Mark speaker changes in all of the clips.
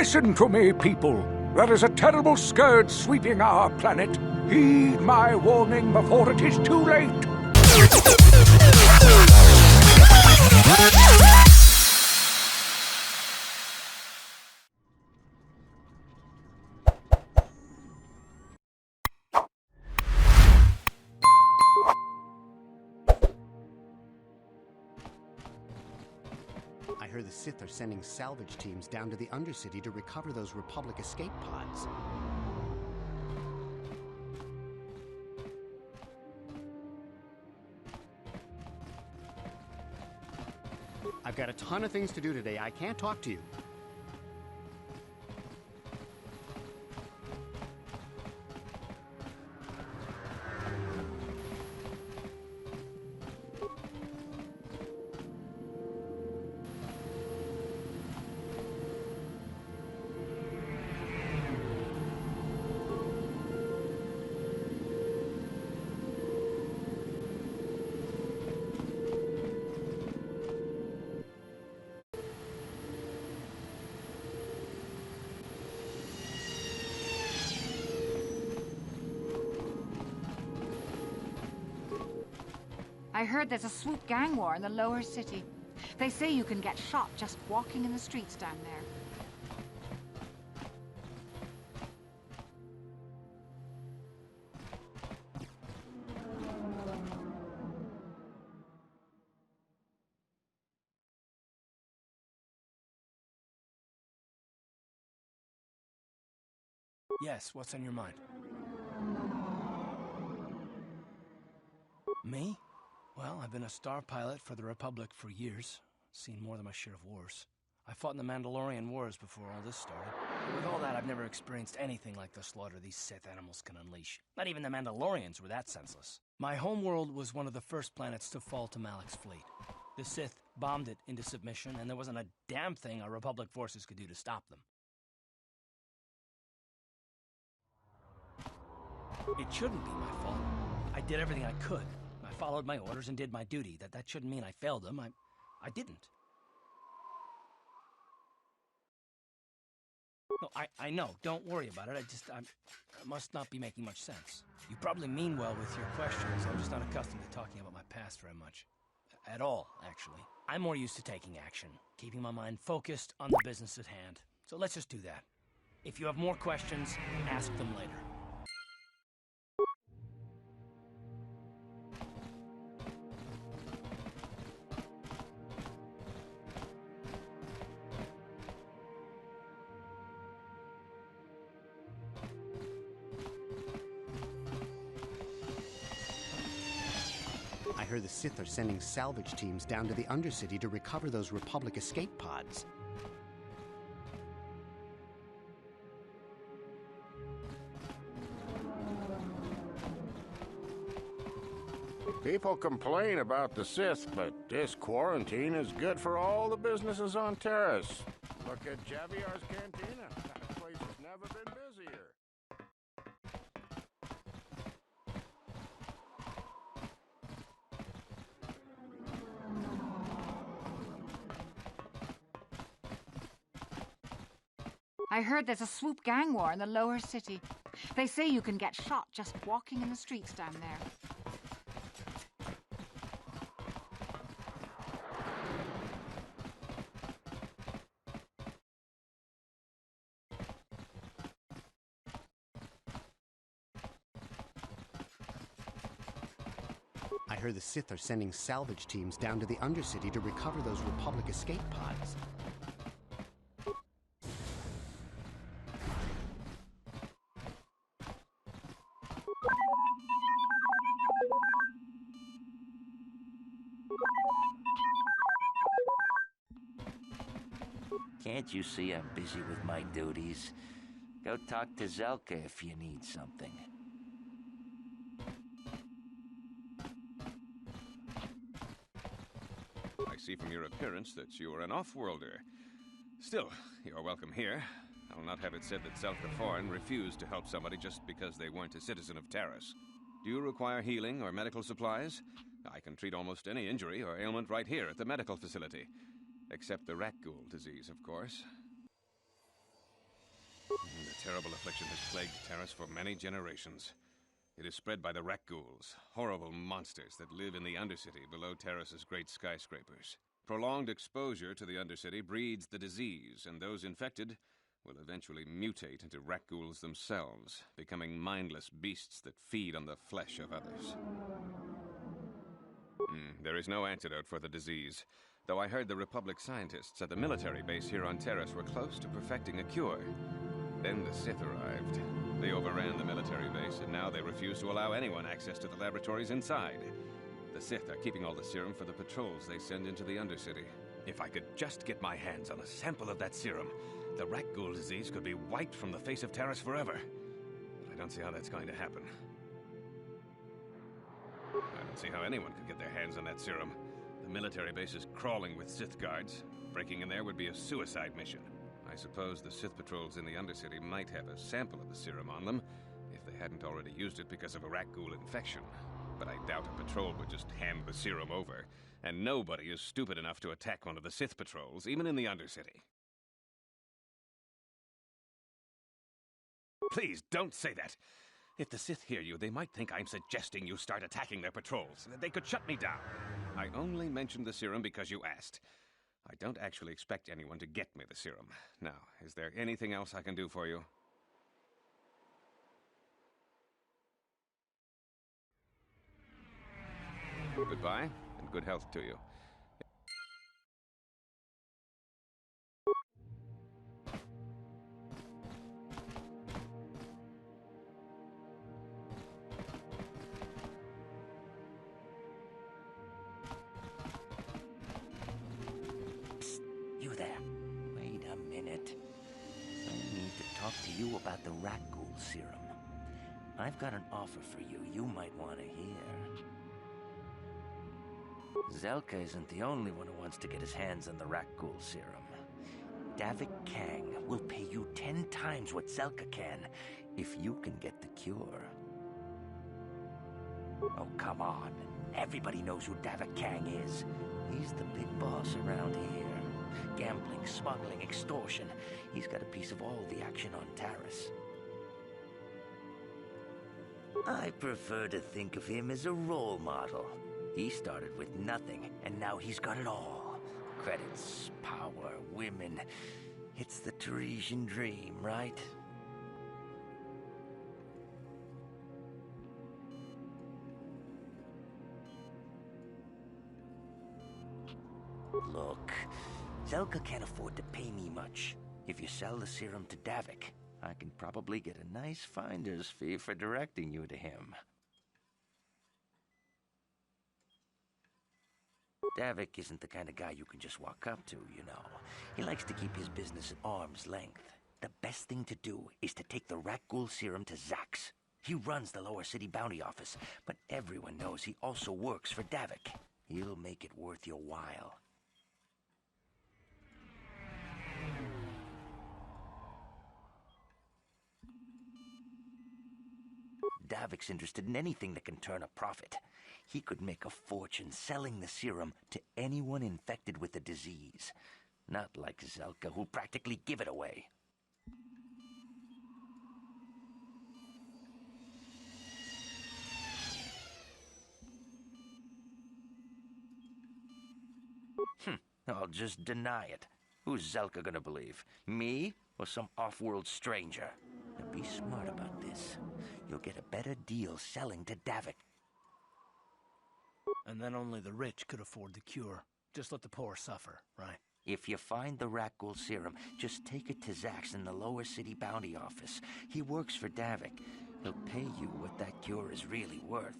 Speaker 1: Listen to me, people. There is a terrible scourge sweeping our planet. Heed my warning before it is too late.
Speaker 2: I heard the Sith are sending salvage teams down to the Undercity to recover those Republic escape pods. I've got a ton of things to do today. I can't talk to you.
Speaker 3: I heard there's a swoop gang war in the lower city. They say you can get shot just walking in the streets down there.
Speaker 4: Yes, what's on your mind? Me? Well, I've been a star pilot for the Republic for years. Seen more than my share of wars. I fought in the Mandalorian Wars before all this started. But with all that, I've never experienced anything like the slaughter these Sith animals can unleash. Not even the Mandalorians were that senseless. My homeworld was one of the first planets to fall to Malak's fleet. The Sith bombed it into submission, and there wasn't a damn thing our Republic forces could do to stop them. It shouldn't be my fault. I did everything I could. I followed my orders and did my duty. That shouldn't mean I failed them. I didn't. No, I know. Don't worry about it. I must not be making much sense. You probably mean well with your questions. I'm just not accustomed to talking about my past very much. At all, actually. I'm more used to taking action, keeping my mind focused on the business at hand. So let's just do that. If you have more questions, ask them later.
Speaker 2: I heard the Sith are sending salvage teams down to the Undercity to recover those Republic escape pods.
Speaker 5: People complain about the Sith, but this quarantine is good for all the businesses on Terrace. Look at Javier's Cantina. That place has never been busier.
Speaker 3: I heard there's a swoop gang war in the lower city. They say you can get shot just walking in the streets down there.
Speaker 2: I heard the Sith are sending salvage teams down to the Undercity to recover those Republic escape pods.
Speaker 6: Can't you see I'm busy with my duties? Go talk to Zelka if you need something.
Speaker 7: I see from your appearance that you are an off-worlder. Still, you're welcome here. I'll not have it said that Zelka Foreign refused to help somebody just because they weren't a citizen of Taris. Do you require healing or medical supplies? I can treat almost any injury or ailment right here at the medical facility. Except the rat ghoul disease, of course. terrible affliction has plagued Taris for many generations. It is spread by the Rakghouls, horrible monsters that live in the Undercity below Taris's great skyscrapers. Prolonged exposure to the Undercity breeds the disease, and those infected will eventually mutate into Rakghouls themselves, becoming mindless beasts that feed on the flesh of others. There is no antidote for the disease, though I heard the Republic scientists at the military base here on Taris were close to perfecting a cure. Then the Sith arrived. They overran the military base, and now they refuse to allow anyone access to the laboratories inside. The Sith are keeping all the serum for the patrols they send into the Undercity. If I could just get my hands on a sample of that serum, the Rakghoul disease could be wiped from the face of Taris forever. But I don't see how that's going to happen. I don't see how anyone could get their hands on that serum. The military base is crawling with Sith guards. Breaking in there would be a suicide mission. I suppose the Sith patrols in the Undercity might have a sample of the serum on them, if they hadn't already used it because of a Rakghoul infection. But I doubt a patrol would just hand the serum over, and nobody is stupid enough to attack one of the Sith patrols, even in the Undercity. Please, don't say that! If the Sith hear you, they might think I'm suggesting you start attacking their patrols. They could shut me down. I only mentioned the serum because you asked. I don't actually expect anyone to get me the serum. Now, is there anything else I can do for you? Goodbye, and good health to you.
Speaker 6: You there. Wait a minute. I need to talk to you about the Rakghoul serum. I've got an offer for you might want to hear. Zelka isn't the only one who wants to get his hands on the Rakghoul serum. Davik Kang will pay you 10 times what Zelka can if you can get the cure. Oh, come on. Everybody knows who Davik Kang is. He's the big boss around here. Gambling, smuggling, extortion. He's got a piece of all the action on Taris. I prefer to think of him as a role model. He started with nothing, and now he's got it all. Credits, power, women. It's the Tarisian dream, right? Look, Zelka can't afford to pay me much. If you sell the serum to Davik, I can probably get a nice finder's fee for directing you to him. Davik isn't the kind of guy you can just walk up to, you know. He likes to keep his business at arm's length. The best thing to do is to take the Rakghoul serum to Zax. He runs the Lower City Bounty Office, but everyone knows he also works for Davik. He'll make it worth your while. Davik's interested in anything that can turn a profit. He could make a fortune selling the serum to anyone infected with the disease. Not like Zelka, who'll practically give it away. I'll just deny it. Who's Zelka gonna believe? Me or some off-world stranger? Now be smart about this. You'll get a better deal selling to Davik.
Speaker 4: And then only the rich could afford the cure. Just let the poor suffer, right?
Speaker 6: If you find the Rakghoul serum, just take it to Zax in the Lower City Bounty Office. He works for Davik. He'll pay you what that cure is really worth.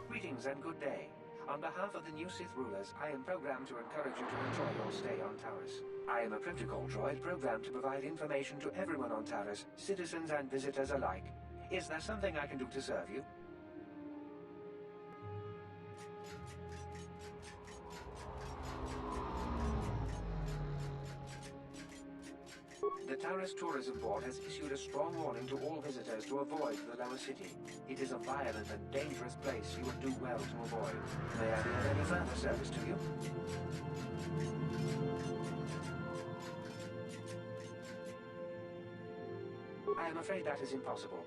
Speaker 8: Greetings and good day. On behalf of the new Sith rulers, I am programmed to encourage you to enjoy your stay on Taris. I am a protocol droid programmed to provide information to everyone on Taris, citizens and visitors alike. Is there something I can do to serve you? The Taris Tourism Board has issued a strong warning to all visitors to avoid the lower city. It is a violent and dangerous place you would do well to avoid. May I be of any further service to you? I am afraid that is impossible.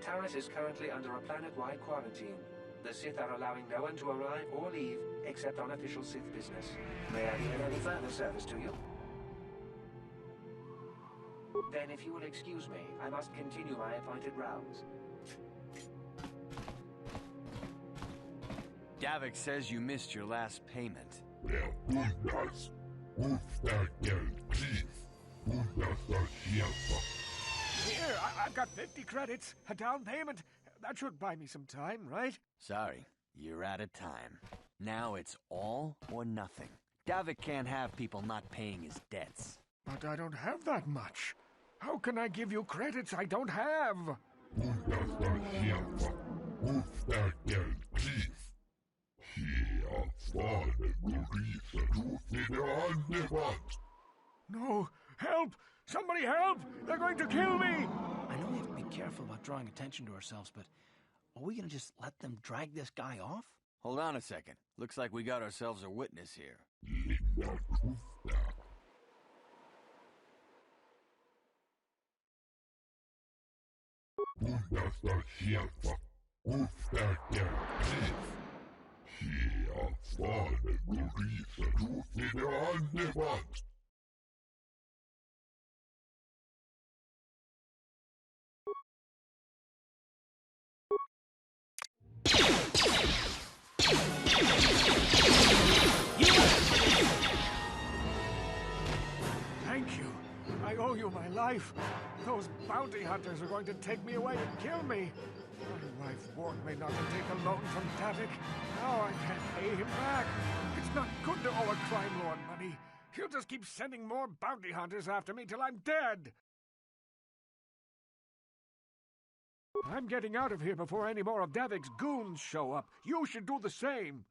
Speaker 8: Taris is currently under a planet-wide quarantine. The Sith are allowing no one to arrive or leave except on official Sith business. May I be of any further service to you? Then if you will excuse me, I must continue my appointed rounds.
Speaker 9: Davik says you missed your last payment.
Speaker 1: Here, I've got 50 credits, a down payment. That should buy me some time, right?
Speaker 9: Sorry, you're out of time. Now it's all or nothing. Davik can't have people not paying his debts.
Speaker 1: But I don't have that much. How can I give you credits I don't have? No! Help! Somebody help! They're going to kill me!
Speaker 4: I know we have to be careful about drawing attention to ourselves, but are we gonna just let them drag this guy off?
Speaker 9: Hold on a second. Looks like we got ourselves a witness here.
Speaker 1: Thank you. I owe you my life. Those bounty hunters are going to take me away and kill me. My wife warned me not to take a loan from Davik. Now I can't pay him back. It's not good to owe a crime lord money. He'll just keep sending more bounty hunters after me till I'm dead. I'm getting out of here before any more of Davik's goons show up. You should do the same.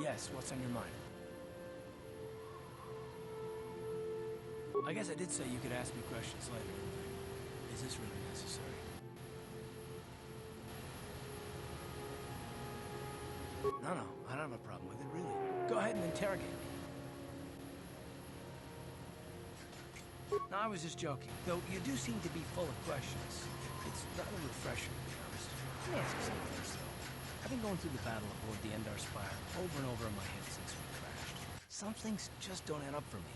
Speaker 4: Yes, what's on your mind? I guess I did say you could ask me questions later. Is this really necessary? No, I don't have a problem with it, really. Go ahead and interrogate me. No, I was just joking. Though you do seem to be full of questions. It's rather refreshing, to be honest. Let me ask you something first, though. I've been going through the battle aboard the Endar Spire over and over in my head since we crashed. Some things just don't add up for me.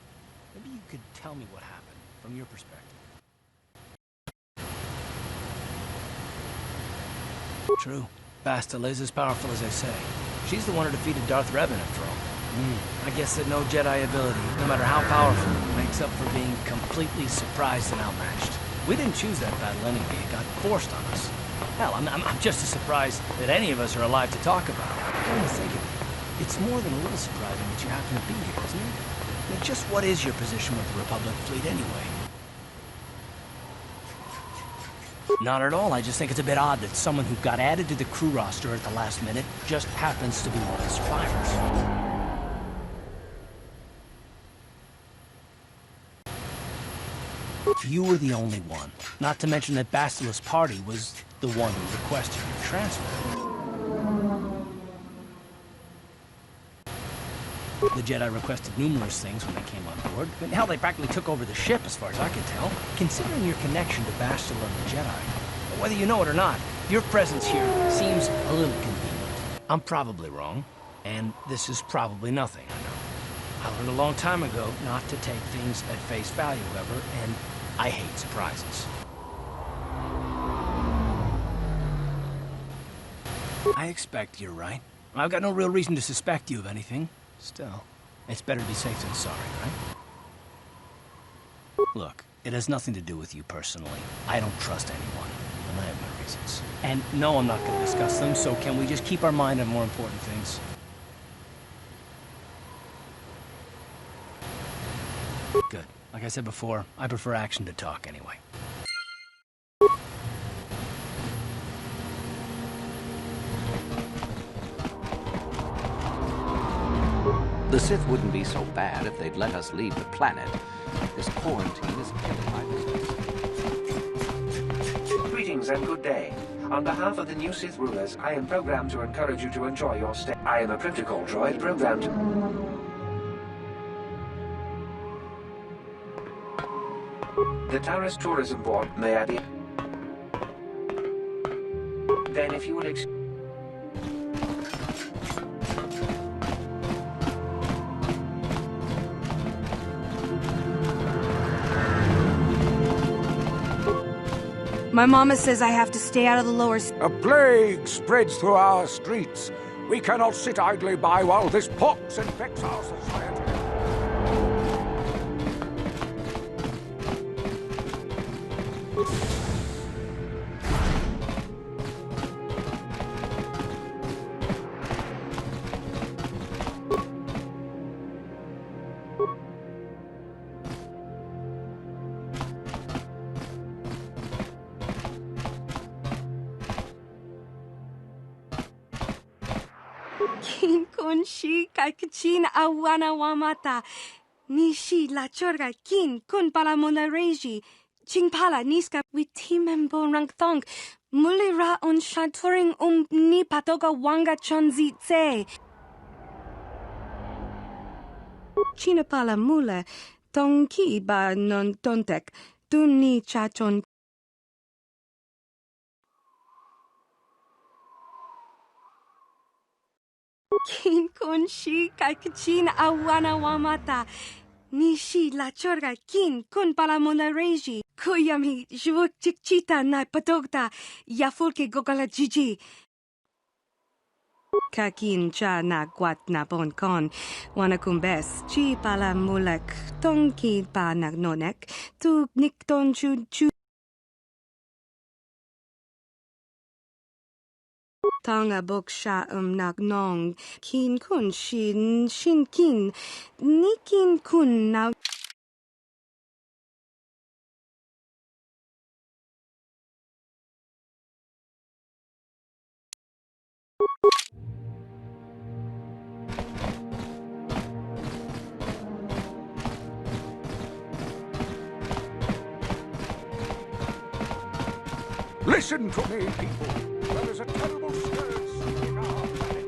Speaker 4: Maybe you could tell me what happened, from your perspective. True. Bastila is as powerful as they say. She's the one who defeated Darth Revan, after all. I guess that no Jedi ability, no matter how powerful, makes up for being completely surprised and outmatched. We didn't choose that battle anyway. It got forced on us. Hell, I'm just as surprised that any of us are alive to talk about it. Come to think of it, it's more than a little surprising that you happen to be here, isn't it? I mean, just what is your position with the Republic fleet anyway? Not at all. I just think it's a bit odd that someone who got added to the crew roster at the last minute just happens to be one of the survivors. You were the only one. Not to mention that Bastila's party was the one who requested your transfer. The Jedi requested numerous things when they came on board. But hell, they practically took over the ship, as far as I can tell. Considering your connection to Bastila and the Jedi, whether you know it or not, your presence here seems a little convenient. I'm probably wrong, and this is probably nothing, I know. I learned a long time ago not to take things at face value, however, and I hate surprises. I expect you're right. I've got no real reason to suspect you of anything. Still, it's better to be safe than sorry, right? Look, it has nothing to do with you personally. I don't trust anyone, and I have my reasons. And no, I'm not going to discuss them, so can we just keep our mind on more important things? Good. Like I said before, I prefer action to talk anyway.
Speaker 10: The Sith wouldn't be so bad if they'd let us leave the planet. This quarantine is killing my business.
Speaker 8: Greetings and good day. On behalf of the new Sith rulers, I am programmed to encourage you to enjoy your stay. I am a protocol droid programmed to... The Taris Tourism Board, may I be... Then if you would
Speaker 11: My mama says I have to stay out of the lower...
Speaker 1: A plague spreads through our streets. We cannot sit idly by while this pox infects our society.
Speaker 11: Kin Kashyyyk Kachin Awana Wamata. Nishi La Chorga Kin Kun Palamona Reji. Chingpala Niska Witimembo Rangthong. Mulira on Shaturing Ni Patoga Wanga Chonzitse. Chinapala Mula. Tonki Ba Non Tontek. Tuni Chachon. Kin Kashyyyk Kachin Awana Wamata. Nishi La Chorga Kin Kun Palamona Reji. Kuyami Jvuk Chikchita Na Patogta. Yafulke Gogala Jiji. Kakin Cha Na Guat Na Bon Kon. Wanakumbes. Chi Pala Mulak. Tonki Pa Nagnonek. Tu Nikton Chu Chu. Tanga boksha nagnong kin kun shin kin nikin kun now.
Speaker 1: Listen to me, people. There is a terrible scourge sweeping our planet.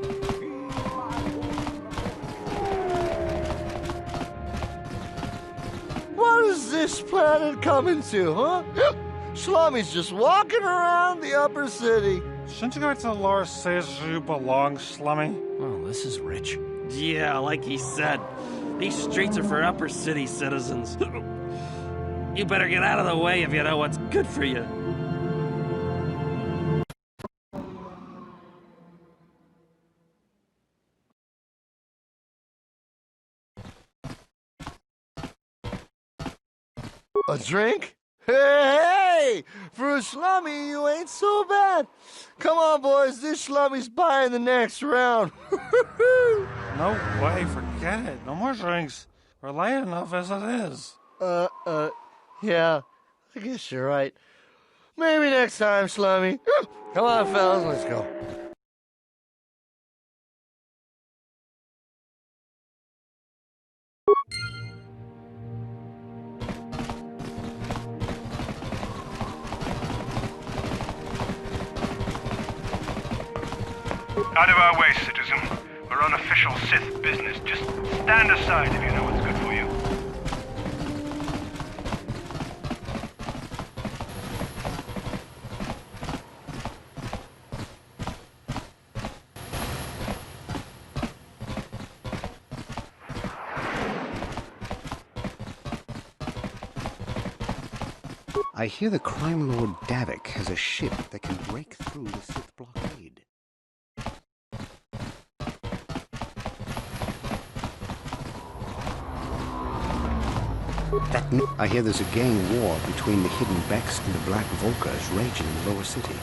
Speaker 12: What is this planet coming to, huh? Slummy's just walking around the upper city.
Speaker 13: Shouldn't you go to the lower cities where you belong, Slummy?
Speaker 4: Oh, this is rich.
Speaker 14: Yeah, like he said. These streets are for upper city citizens. You better get out of the way if you know what's good for you.
Speaker 12: A drink? Hey! For a slummy, you ain't so bad. Come on, boys. This slummy's buying the next round.
Speaker 13: No way, forget it. No more drinks. We're late enough as it is.
Speaker 12: Yeah. I guess you're right. Maybe next time, slummy. Come on, fellas, let's go.
Speaker 15: Out of our way, citizen. We're your unofficial Sith business. Just stand aside if you know what's good for you.
Speaker 2: I hear the crime lord Davik has a ship that can break through the Sith blockade. I hear there's a gang war between the Hidden Becks and the Black Volkers raging in the lower city.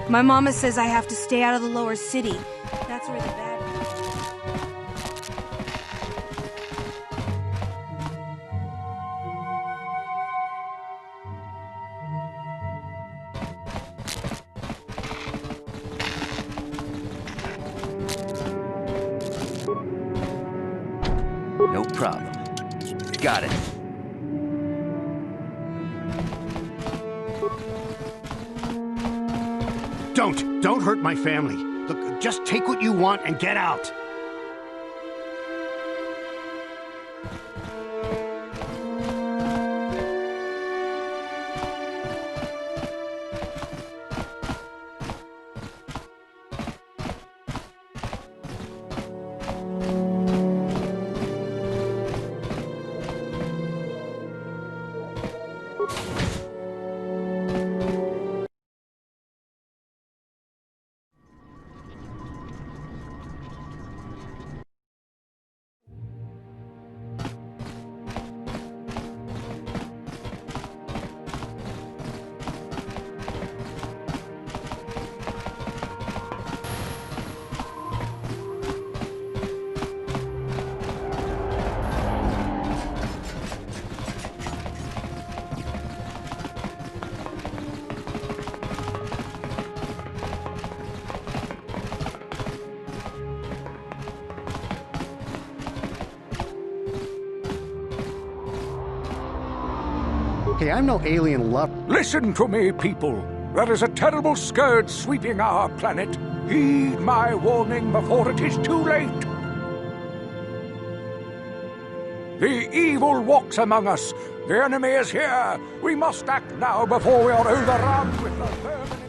Speaker 11: My mama says I have to stay out of the lower city. That's where the bad...
Speaker 6: No problem. Got it.
Speaker 2: Don't hurt my family. Look, just take what you want and get out. Hey, I'm no alien lover.
Speaker 1: Listen to me, people. There is a terrible scourge sweeping our planet. Heed my warning before it is too late. The evil walks among us. The enemy is here. We must act now before we are overrun with the vermin.